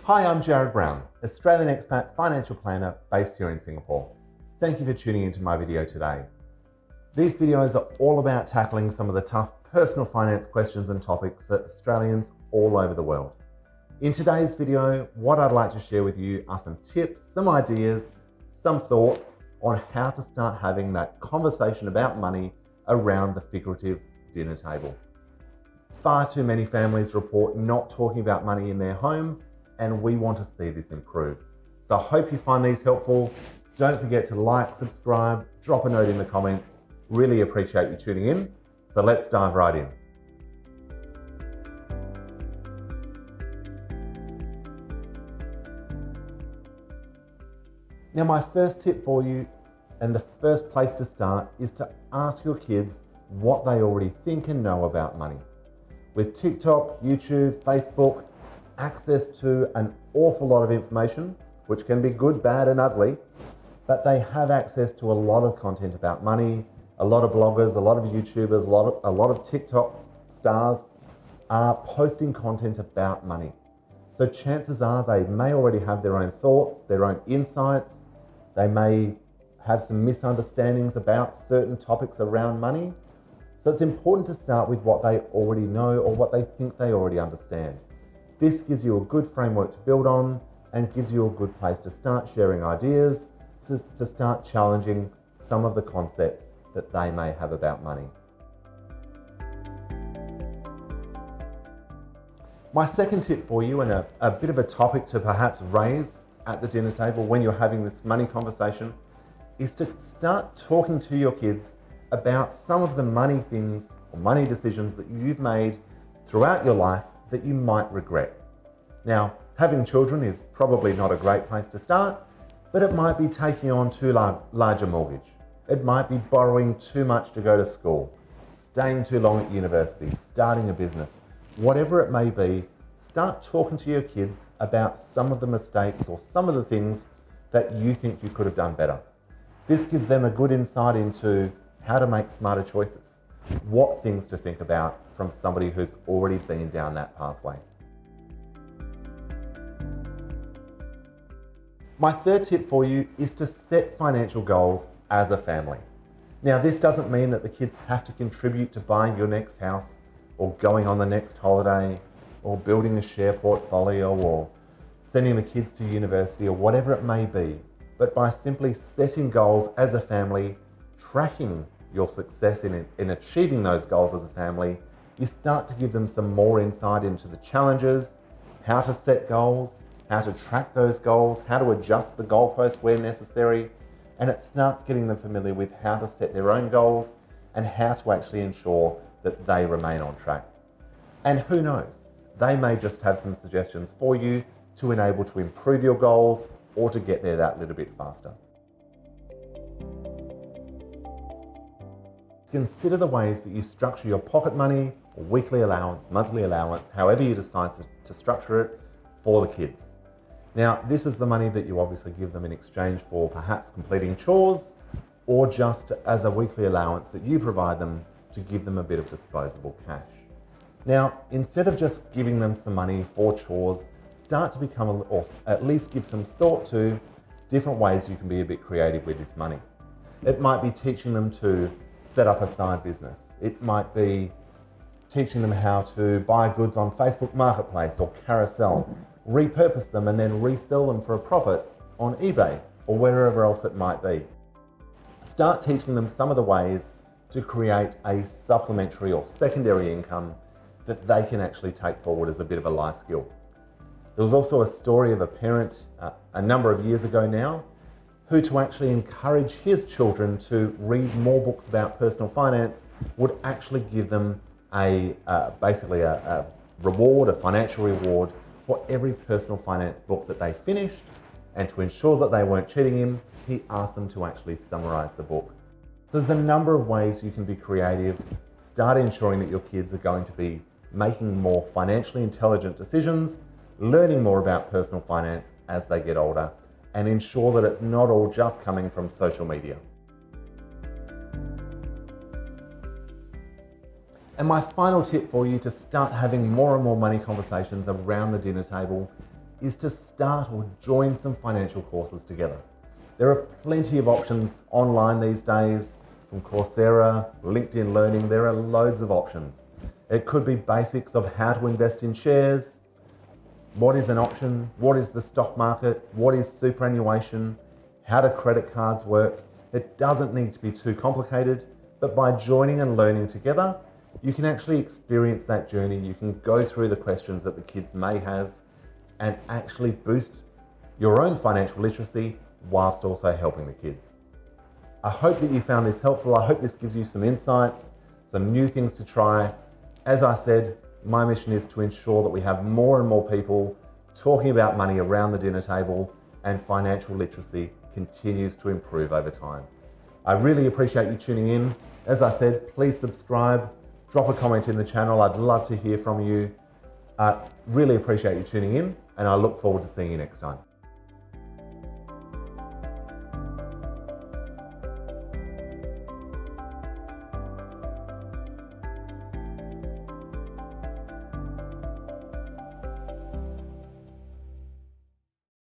Hi, I'm Jarrad Brown, Australian expat financial planner based here in Singapore. Thank you for tuning into my video today. These videos are all about tackling some of the tough personal finance questions and topics for Australians all over the world. In today's video, what I'd like to share with you are some tips, some ideas, some thoughts on how to start having that conversation about money around the figurative dinner table. Far too many families report not talking about money in their home, and we want to see this improve. So I hope you find these helpful. Don't forget to like, subscribe, drop a note in the comments. Really appreciate you tuning in. So let's dive right in. Now, my first tip for you, and the first place to start, is to ask your kids what they already think and know about money. With TikTok, YouTube, Facebook, access to an awful lot of information, which can be good, bad, and ugly, but they have access to a lot of content about money. A lot of bloggers, a lot of YouTubers, a lot of TikTok stars are posting content about money. So chances are they may already have their own thoughts, their own insights. They may have some misunderstandings about certain topics around money. So it's important to start with what they already know or what they think they already understand. This gives you a good framework to build on and gives you a good place to start sharing ideas, to start challenging some of the concepts that they may have about money. My second tip for you, and a bit of a topic to perhaps raise at the dinner table when you're having this money conversation, is to start talking to your kids about some of the money things or money decisions that you've made throughout your life that you might regret. Now, having children is probably not a great place to start, but it might be taking on too large a mortgage. It might be borrowing too much to go to school, staying too long at university, starting a business. Whatever it may be, start talking to your kids about some of the mistakes or some of the things that you think you could have done better. This gives them a good insight into how to make smarter choices, what things to think about from somebody who's already been down that pathway. My third tip for you is to set financial goals as a family. Now, this doesn't mean that the kids have to contribute to buying your next house or going on the next holiday or building a share portfolio or sending the kids to university or whatever it may be. But by simply setting goals as a family, tracking your success in achieving those goals as a family, you start to give them some more insight into the challenges, how to set goals, how to track those goals, how to adjust the goalpost where necessary, and it starts getting them familiar with how to set their own goals and how to actually ensure that they remain on track. And who knows, they may just have some suggestions for you to enable to improve your goals or to get there that little bit faster. Consider the ways that you structure your pocket money, or weekly allowance, monthly allowance, however you decide to structure it for the kids. Now, this is the money that you obviously give them in exchange for perhaps completing chores or just as a weekly allowance that you provide them to give them a bit of disposable cash. Now, instead of just giving them some money for chores, start to become, or at least give some thought to different ways you can be a bit creative with this money. It might be teaching them to set up a side business. It might be teaching them how to buy goods on Facebook Marketplace or Carousel, repurpose them and then resell them for a profit on eBay or wherever else it might be. Start teaching them some of the ways to create a supplementary or secondary income that they can actually take forward as a bit of a life skill. There was also a story of a parent a number of years ago now who, to actually encourage his children to read more books about personal finance, would actually give them basically a reward, a financial reward for every personal finance book that they finished. And to ensure that they weren't cheating him, he asked them to actually summarize the book. So there's a number of ways you can be creative. Start ensuring that your kids are going to be making more financially intelligent decisions, learning more about personal finance as they get older, and ensure that it's not all just coming from social media. And my final tip for you to start having more and more money conversations around the dinner table is to start or join some financial courses together. There are plenty of options online these days, from Coursera, LinkedIn Learning. There are loads of options. It could be basics of how to invest in shares, what is an option, what is the stock market, what is superannuation, how do credit cards work. It doesn't need to be too complicated, but by joining and learning together, you can actually experience that journey. You can go through the questions that the kids may have and actually boost your own financial literacy whilst also helping the kids. I hope that you found this helpful. I hope this gives you some insights, some new things to try. As I said, my mission is to ensure that we have more and more people talking about money around the dinner table, and financial literacy continues to improve over time. I really appreciate you tuning in. As I said, please subscribe, drop a comment in the channel. I'd love to hear from you. Really appreciate you tuning in, and I look forward to seeing you next time.